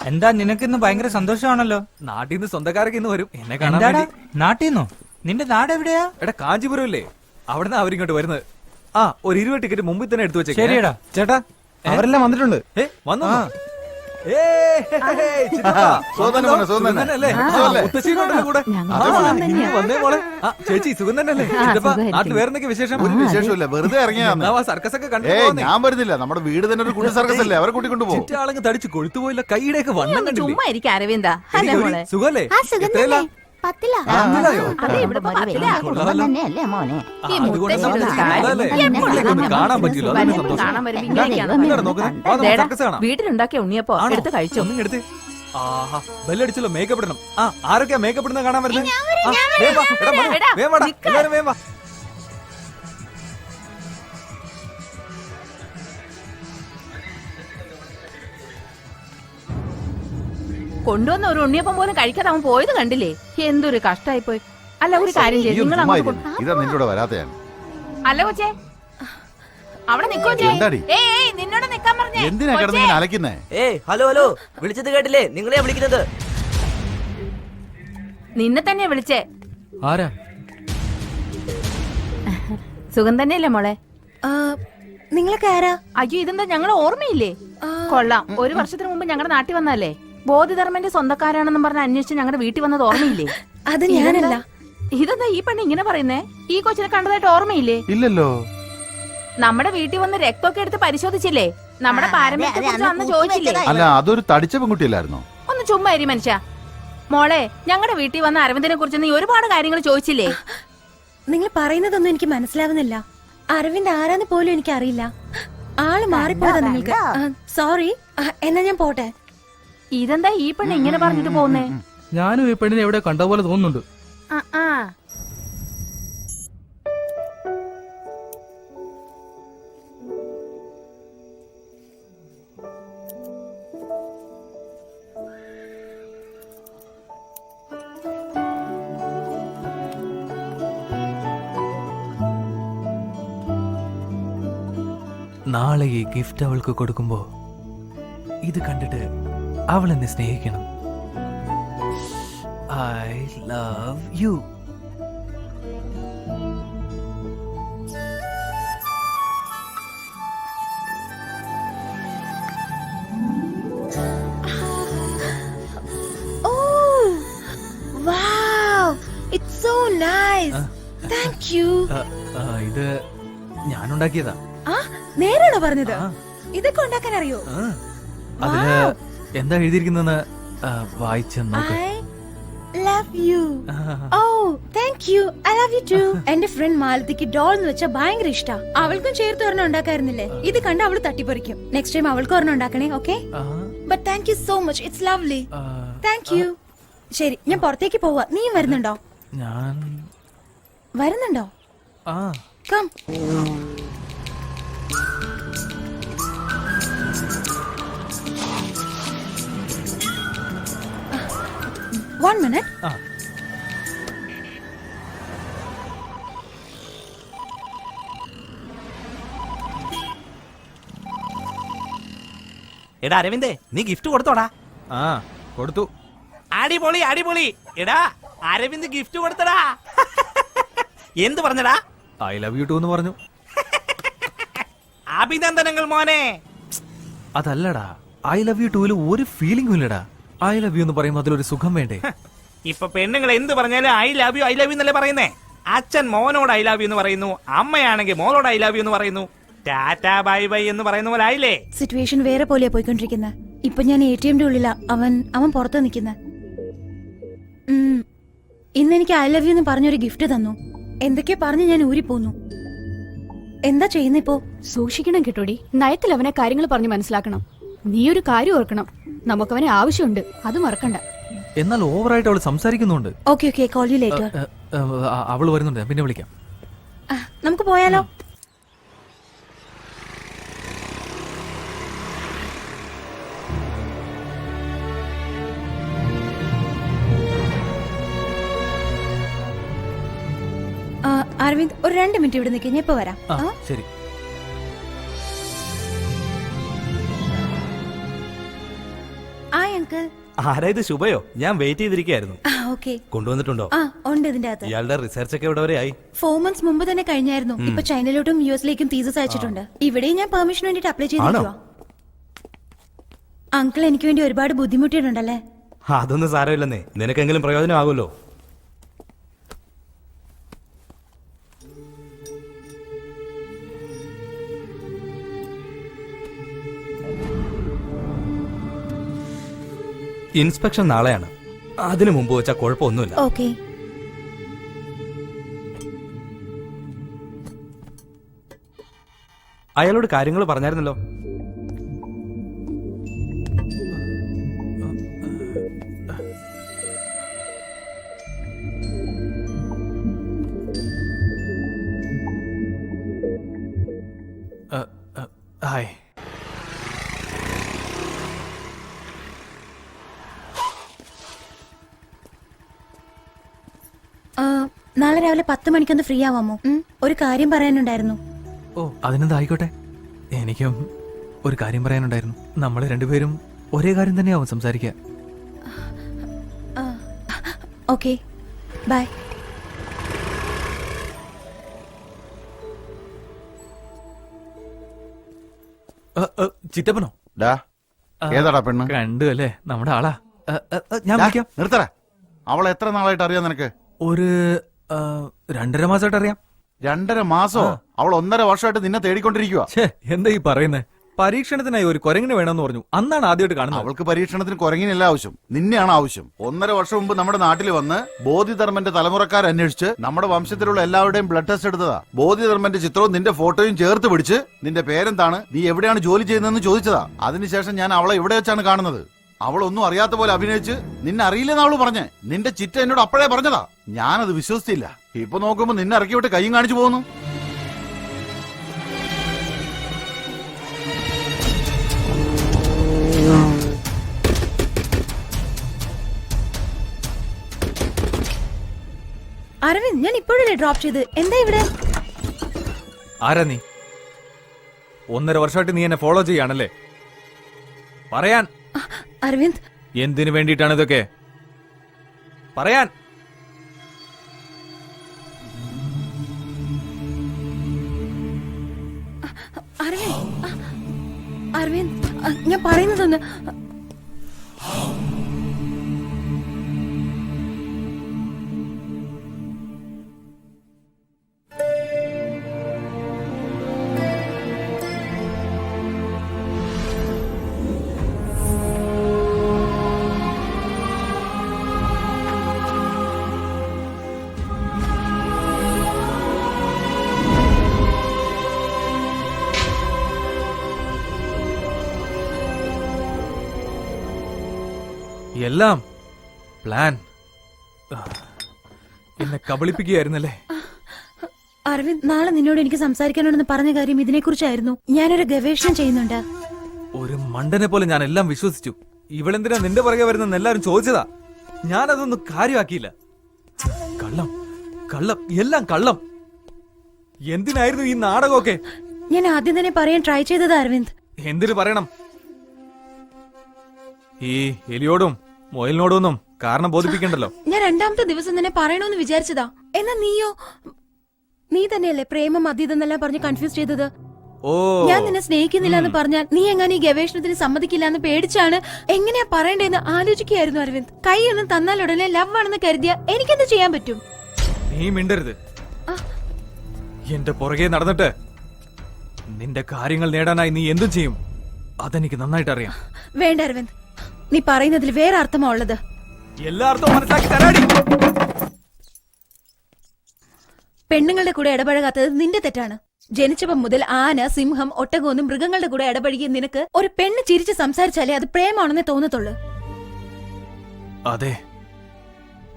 എന്താ നിനക്കിന്ന് ഭയങ്കര സന്തോഷമാണല്ലോ. നാട്ടിൽ നിന്ന് സ്വന്തക്കാരൊക്കെ ഇന്ന് വരും എന്നെ കാണാൻ വേണ്ടി. നാട്ടിന്നോ? നിന്റെ നാട് എവിടെയാ? എടാ കാഞ്ചീപുരം ഇല്ലേ, അവിടുന്ന് അവരിങ്ങോട്ട് വരുന്നത്. ആ ഒരു 20 ടിക്കറ്റ് മുമ്പിൽ തന്നെ എടുത്തു വെച്ചേ. ശരിയടാ. ചേട്ടാ അവരെല്ലാം വന്നിട്ടുണ്ട്. വന്നു. ചേച്ചി സുഖം തന്നെയല്ലേ? നാട്ടിൽ വേറെന്തൊക്കെ വിശേഷം? ഒരു വിശേഷമില്ല, വെറുതെ ഇറങ്ങിയാ. സർക്കസ് ഒക്കെ ഞാൻ വരുന്നില്ല, നമ്മുടെ വീട് തന്നെ ഒരു കുട്ടി സർക്കസ് അല്ലേ, അവരെ കൂട്ടിക്കൊണ്ടു പോകും. ചുറ്റാളങ്ങ് തടിച്ചു കൊഴുത്തുപോയില്ല, കൈയുടെയൊക്കെ വണ്ണം കണ്ടില്ലേ? ചുമ്മാ ഇരിക്കും അരവിന്ദ. സുഖല്ലേ? കാണാൻ പറ്റില്ല. വീട്ടിലുണ്ടാക്കിയ ഉണ്ണിയപ്പോ എടുത്ത് കഴിച്ചു. എടുത്ത് ബെല്ലടിച്ചല്ലോ. മേക്കപ്പ് ഇടണം. ആരൊക്കെയാ മേക്കപ്പ് ഇടുന്ന കാണാൻ വരുന്നത്? എല്ലാരും വേവാ. കൊണ്ടുവന്ന ഒരു ഉണ്ണിയപ്പം പോലും കഴിക്കാതെ അവൻ പോയത് കണ്ടില്ലേ? എന്തൊരു കഷ്ടായി പോയി. അല്ല ഒരു കാര്യം ചെയ്തു, നിങ്ങൾ ഇതാ നിന്റെ വരാത്തയാണ്. അല്ല കൊച്ചേ, അവിടെ നിക്കോ. നിന്നോട് നിക്കാൻ പറഞ്ഞേ. എന്തിനാ കിടന്ന് അലക്കുന്നേ? ഹലോ ഹലോ, വിളിച്ചത് കേട്ടില്ലേ? നിങ്ങളെയാ വിളിക്കുന്നത്. നിന്നെ തന്നെയാ വിളിച്ചേ. ആരാ? സുഖം തന്നെയല്ലേ മോളെ? നിങ്ങളൊക്കെ ആരാ? അയ്യോ, ഇതെന്താ ഞങ്ങൾ ഓർമ്മയില്ലേ? കൊള്ളാം, ഒരു വർഷത്തിന് മുമ്പ് ഞങ്ങളുടെ നാട്ടിൽ വന്നല്ലേ. ബോധിധർമ്മന്റെ സ്വന്തക്കാരാണെന്നും പറഞ്ഞ് അന്വേഷിച്ച് ഞങ്ങളുടെ വീട്ടിൽ വന്നത് ഓർമ്മയില്ലേ? അത് ഞാനല്ല. ഇതെന്താ ഈ പെണ്ണ് ഇങ്ങനെ പറയുന്നേ? ഈ കൊച്ചിനെ കണ്ടതായിട്ട് ഓർമ്മയില്ലേ? ഇല്ലല്ലോ. നമ്മുടെ വീട്ടിൽ വന്ന് രക്തമൊക്കെ എടുത്ത് പരിശോധിച്ചില്ലേ? നമ്മുടെ പാരമ്പര്യത്തെ കുറിച്ച് അന്ന് ചോദിച്ചില്ലേ? അല്ല, അതൊരു തടിച്ച പെൺകുട്ടിയല്ലായിരുന്നോ? ഒന്ന് ചുമ്മാ ഇരി മനുഷ്യ. മോളെ, ഞങ്ങളുടെ വീട്ടിൽ വന്ന അരവിന്ദനെ കുറിച്ച് നീ ഒരുപാട് കാര്യങ്ങൾ ചോദിച്ചില്ലേ? നിങ്ങൾ പറയുന്നതൊന്നും എനിക്ക് മനസ്സിലാവുന്നില്ല. അരവിന്ദ് ആരാന്ന് പോലും എനിക്ക് അറിയില്ല. ആള് മാറിപ്പോയതാ നിങ്ങൾക്ക്. സോറി. എന്നാ ഞാൻ പോട്ടെ. ഇതെന്താ ഈ പെണ്ണ് ഇങ്ങനെ പറഞ്ഞിട്ട് പോകുന്നേ? ഞാനും ഈ പെണ്ണിനെ എവിടെ കണ്ട പോലെ തോന്നുന്നുണ്ട്. നാളെ ഈ ഗിഫ്റ്റ് അവൾക്ക് കൊടുക്കുമ്പോ ഇത് കണ്ടിട്ട് അവൾ എന്നെ സ്നേഹിക്കണം. I love you. ഇത് ഞാനുണ്ടാക്കിയതാ. നേരാണോ പറഞ്ഞത്? ഇതൊക്കെ ഉണ്ടാക്കാൻ അറിയോ? അതില് എന്താ എഴുതിയിരിക്കുന്നെന്ന് വായിച്ചു നോക്ക്. എന്റെ ഫ്രണ്ട് മാലതിക്ക് ഡോൾ എന്ന് വെച്ചാൽ ഭയങ്കര ഇഷ്ടാ. അവൾക്കും ചേർത്ത് ഒരെണ്ണം ഉണ്ടാക്കായിരുന്നില്ലേ? ഇത് കണ്ട് അവള് തട്ടിപ്പറിക്കും. നെക്സ്റ്റ് ടൈം അവൾക്ക് ഒരെണ്ണം ഉണ്ടാക്കണേ. Okay? But thank you so much. It's lovely. Thank you. ശരി, ഞാൻ പുറത്തേക്ക് പോവാ. നീ വരുന്നുണ്ടോ? ഞാൻ വരുന്നുണ്ടോ? കം. One minute. എടാ അരവിന്ദേ, നീ ഗിഫ്റ്റ് കൊടുത്തോടാ? കൊടുത്തു. അടിപൊളി അടിപൊളി. എടാ അരവിന്ദ് ഗിഫ്റ്റ് കൊടുത്തടാ. എന്ത് പറഞ്ഞടാ? ഐ ലവ് യു ടു എന്ന് പറഞ്ഞു. അഭിനന്ദനങ്ങൾ മോനെ. അതല്ലടാ, ഐ ലവ് യു ടൂല് ഒരു ഫീലിംഗും ഇല്ലടാ. ഐ ലവ് യു എന്ന് പറയുമ്പോൾ അതിലൊരു സുഖം വേണ്ടേ? ഇപ്പൊ പെണ്ണുങ്ങൾ എന്ത് പറഞ്ഞാലും ഐ ലവ് യു എന്നല്ലേ പറയുന്നേ. അച്ഛൻ മോനോട് ഐ ലവ് യു എന്ന് പറയുന്നു, അമ്മയാണെങ്കിൽ മോളോട് ഐ ലവ് യു എന്ന് പറയുന്നു. ടാറ്റാ ബൈ ബൈ എന്ന് പറയുന്ന പോലെ ആയില്ലേ? സിറ്റുവേഷൻ വേറെ പോലെയാ പോയിക്കൊണ്ടിരിക്കുന്നത്. ഇപ്പൊ ഞാൻ ATM ഉള്ളിലാ. അവൻ പുറത്ത് നിൽക്കുന്ന. ഇന്ന് എനിക്ക് ഐ ലവ് യു എന്ന് പറഞ്ഞൊരു ഗിഫ്റ്റ് തന്നു. എന്തൊക്കെയോ പറഞ്ഞ് ഞാൻ ഊരിപ്പോന്നു. എന്താ ചെയ്യുന്നിപ്പോ? സൂക്ഷിക്കണം കേട്ടോടി. നയത്തിൽ അവനെ കാര്യങ്ങൾ പറഞ്ഞ് മനസ്സിലാക്കണം. നീ ഒരു കാര്യം ഓർക്കണം, നമുക്കവനെ ആവശ്യമുണ്ട്, അത് മറക്കണ്ട. എന്നാൽ ഓവറായിട്ട് അവൾ സംസാരിക്കുന്നുണ്ട്. Okay okay, call you later. അവൾ വരുന്നുണ്ട്, പിന്നെ വിളിക്കാം. നമുക്ക് പോയാലോ? അരവിന്ദ്, ഒരു 2 മിനിറ്റ് ഇവിടെ നിൽക്കുക. ഞാൻ ഇപ്പൊ വരാം. ശരി. അങ്കിൾ ആരാ ഇത്? ശുഭയോ? ഞാൻ വെയിറ്റ് ചെയ്തിരിക്കുകയായിരുന്നു. ആ ഓക്കെ കൊണ്ടുവന്നിട്ടുണ്ടോ? ആ ഉണ്ട് ഇതിന്റെ അകത്ത് ഇയാളുടെ റിസർച്ച് ഒക്കെ എവിടെ വരെ ആയി? 4 months മുമ്പ് തന്നെ കഴിഞ്ഞായിരുന്നു. ഇപ്പൊ ചൈനയിലോട്ടും യുഎസിലേക്കും തീസസ് അയച്ചിട്ടുണ്ട്. ഇവിടെയും ഞാൻ പെർമിഷൻ വേണ്ടിട്ട് അപ്ലൈ ചെയ്തിരിക്കുവാ. അങ്കിൾ എനിക്ക് വേണ്ടി ഒരുപാട് ബുദ്ധിമുട്ടിയിട്ടുണ്ടല്ലേ? അതൊന്നും സാരമില്ലെന്നേ, നിനക്കെങ്കിലും പ്രയോജനമാകുമല്ലോ. ഇൻസ്പെക്ഷൻ നാളെയാണ്. അതിനു മുമ്പ് വെച്ചാൽ കുഴപ്പമൊന്നുമില്ല. ഓക്കെ അയാളോട് കാര്യങ്ങൾ പറഞ്ഞായിരുന്നല്ലോ. ഹായ്. നാളെ രാവിലെ 10 മണിക്കൊന്ന് ഫ്രീ ആവാമോ? ഒരു കാര്യം പറയാനുണ്ടായിരുന്നു. ഓ അതിനെന്താ, ആയിക്കോട്ടെ. എനിക്കും ഒരു കാര്യം പറയാനുണ്ടായിരുന്നു. നമ്മൾ രണ്ടുപേരും ഒരേ കാര്യം തന്നെയാവും സംസാരിക്കുക. Okay bye. ചിറ്റപ്പനോ? ഡാ ഏതാടാ പെണ്ണ്? കണ്ടു അല്ലേ, നമ്മുടെ ആളാ. ഞാൻ വിളിക്കാം. നിർത്തറ. അവളെ എത്ര നാളായിട്ട് അറിയാം നിനക്ക്? ഒരു 2.5 മാസമായിട്ട് അറിയാം. 2.5 മാസോ? അവൾ 1.5 വർഷമായിട്ട് നിന്നെ തേടിക്കൊണ്ടിരിക്കുക. എന്താ ഈ പറയുന്നേ? പരീക്ഷണത്തിനായി ഒരു കുരങ്ങിന് വേണമെന്ന് പറഞ്ഞു. അന്നാണ് ആദ്യമായിട്ട് കാണുന്നത്. അവൾക്ക് പരീക്ഷണത്തിന് കുരങ്ങിനല്ല ആവശ്യം, നിന്നെയാണ് ആവശ്യം. 1.5 വർഷം മുമ്പ് നമ്മുടെ നാട്ടിൽ വന്ന് ബോധിധർമ്മന്റെ തലമുറക്കാർ അന്വേഷിച്ച് നമ്മുടെ വംശത്തിലുള്ള എല്ലാവരുടെയും ബ്ലഡ് ടെസ്റ്റ് എടുത്തതാ. ബോധിധർമ്മന്റെ ചിത്രവും നിന്റെ ഫോട്ടോയും ചേർത്ത് പിടിച്ച് നിന്റെ പേരെന്താണ്, നീ എവിടെയാണ് ജോലി ചെയ്യുന്നതെന്ന് ചോദിച്ചതാ. അതിനുശേഷം ഞാൻ അവളെ ഇവിടെ വെച്ചാണ് കാണുന്നത്. അവളൊന്നും അറിയാത്ത പോലെ അഭിനയിച്ച് നിന്നെ അറിയില്ലെന്ന് അവള് പറഞ്ഞേ. നിന്റെ ചിറ്റ എന്നോട് അപ്പോഴേ പറഞ്ഞതാ. ഞാനത് വിശ്വസിച്ചില്ല. ഇപ്പൊ നോക്കുമ്പോ നിന്നെ ഇറക്കി വിട്ട് കൈയും കാണിച്ചു പോകുന്നു. അരവിന്ദ്, ഞാൻ ഇപ്പോഴല്ലേ ഡ്രോപ്പ് ചെയ്ത്. എന്താ ഇവിടെ? ആരാ നീ? 1.5 വർഷമായിട്ട് നീ എന്നെ ഫോളോ ചെയ്യാണല്ലേ? പറയാൻ. അരവിന്ദ്, എന്തിനു വേണ്ടിയിട്ടാണ് ഇതൊക്കെ? പറയാൻ. അരവിന്ദ്, അരവിന്ദ്, ഞാൻ പറയുന്നതൊന്ന്. എല്ലാം പ്ലാൻ. എന്നെ കബളിപ്പിക്കുകയായിരുന്നല്ലേ? അരവിന്ദ്, നാളെ നിന്നോട് എനിക്ക് സംസാരിക്കാനുണ്ടെന്ന് പറഞ്ഞ കാര്യം ഇതിനെക്കുറിച്ചായിരുന്നു. ഞാനൊരു ഗവേഷണം ചെയ്യുന്നുണ്ട്. ഒരു മണ്ടനെ പോലെ ഞാൻ എല്ലാം വിശ്വസിച്ചു. ഇവളെന്തിനാ നിന്റെ പുറകെ വരുന്നെന്ന് എല്ലാരും ചോദിച്ചതാ. ഞാനതൊന്നും കാര്യമാക്കിയില്ല. കള്ളം, കള്ളം, എല്ലാം കള്ളം. എന്തിനായിരുന്നു ഈ നാടകമൊക്കെ? ഞാൻ ആദ്യം തന്നെ പറയാൻ ട്രൈ ചെയ്തത് അരവിന്ദ്. എന്തിനു പറയണം? ഈ എലിയോടും മൊയലിനോടൊന്നും കാരണം ബോധിപ്പിക്കണ്ടല്ലോ. ഞാൻ 2ാമത്തെ ദിവസം തന്നെ പറയണമെന്ന് വിചാരിച്ചതാ. എന്നാ നീയോ? നീ തന്നെയല്ലേ പ്രേമം അതീതെന്നെല്ലാം പറഞ്ഞ് കൺഫ്യൂസ് ചെയ്തത്? ഓ, ഞാൻ നിന്നെ സ്നേഹിക്കുന്നില്ല എന്ന് പറഞ്ഞാൽ നീ എങ്ങനെ ഈ ഗവേഷണത്തിന് സമ്മതിക്കില്ല എന്ന് പേടിച്ചാണ് എങ്ങനെയാ പറയണ്ടേന്ന് ആലോചിക്കുകയായിരുന്നു അരവിന്ദ്. കൈയൊന്നും തന്നാൽ ഉടനെ ലവ് ആണെന്ന് കരുതിയ എനിക്കെന്ത് ചെയ്യാൻ പറ്റും? നീ മിണ്ടരുത്. എന്റെ പുറകെ നടന്നിട്ട് നിന്റെ കാര്യങ്ങൾ നേടാനായി നീ എന്തും ചെയ്യും. അതെനിക്ക് നന്നായിട്ട് അറിയാം. വേണ്ട അരവിന്ദ്, നീ പറയുന്നതിൽ വേറെ അർത്ഥമാ ഉള്ളത്. എല്ലാ അർത്ഥവും മനസ്സിലാക്കി തരാടി. പെണ്ണുങ്ങളുടെ കൂടെ ഇടപഴകാത്തത് നിന്റെ തെറ്റാണ്. ജനിച്ചപ്പം മുതൽ ആന, സിംഹം, ഒട്ടകമൊന്നും മൃഗങ്ങളുടെ കൂടെ ഇടപഴകിയ നിനക്ക് ഒരു പെണ്ണ് ചിരിച്ച് സംസാരിച്ചാലേ അത് പ്രേമാണെന്നേ തോന്നത്തുള്ളൂ. അതെ,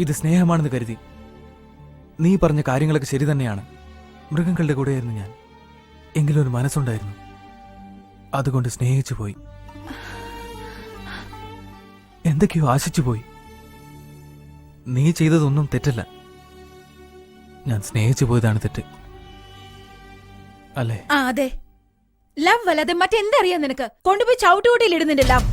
ഇത് സ്നേഹമാണെന്ന് കരുതി. നീ പറഞ്ഞ കാര്യങ്ങളൊക്കെ ശരി തന്നെയാണ്. മൃഗങ്ങളുടെ കൂടെയായിരുന്നു ഞാൻ. എങ്കിലും ഒരു മനസ്സുണ്ടായിരുന്നു. അതുകൊണ്ട് സ്നേഹിച്ചു പോയി. എന്തൊക്കെയോ ആശിച്ചു പോയി. നീ ചെയ്തതൊന്നും തെറ്റല്ല. ഞാൻ സ്നേഹിച്ചു പോയതാണ് തെറ്റ്, അല്ലേ? അതെ. ലവ് അല്ലാതെ മറ്റെന്തറിയാം നിനക്ക്? കൊണ്ടുപോയി ചവിട്ടുകൂട്ടിയിൽ ഇടുന്നുണ്ട് ലവ്.